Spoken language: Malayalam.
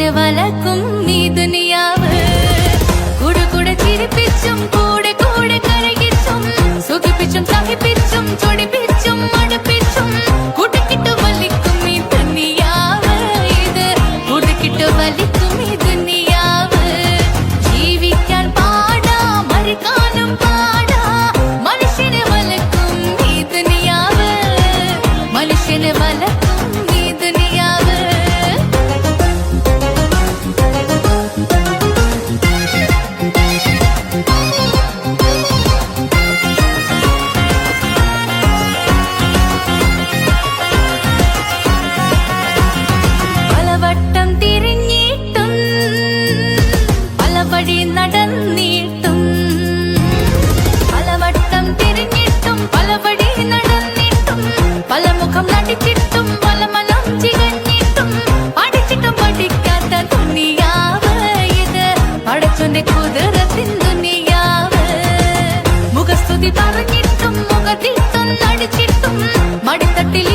മനുഷ്യനെ വലക്കും ഈ ദുനിയാവ്. കൂടെ കൂടെ ചിരിപ്പിച്ചും കൂടെ കൂടെ കരയിച്ചും സുഖിപ്പിച്ചും സഹിപ്പിച്ചും ചൊടിപ്പിച്ചും അടുപ്പിച്ചും കൂട്ടിക്കിട്ട് വലിക്കും ഈ ദുനിയാവ്. ഇത് കൂട്ടിക്കിട്ട് വലിക്കും ഈ ദുനിയാവ്. ജീവിക്കാൻ പാടാ മരിക്കാനും പാടാ മനുഷ്യനെ വലക്കും ഈ ദുനിയാവ്. മനുഷ്യനെ വലക്കും ഈ ദുനിയാവ്. പലവട്ടം തിരിഞ്ഞിട്ടും പല വഴി നടന്നിട്ടും പലവട്ടം തിരിഞ്ഞിട്ടും പല വഴി നടന്നിട്ടും പല മുഖം നടിച്ചിട്ടും പല മനം ചികഞ്ഞിട്ടും പഠിച്ചിട്ടും പഠിക്കാത്ത ദുനിയാവ്. ഇത് പടച്ചോന്റെ കുതിരത്തിൻ ദുനിയാവ്. മുഖസ്തുതി പറഞ്ഞിട്ടും മുഖത്തിൽ തൊന്നടിച്ചിട്ടും മടിത്തട്ടിൽ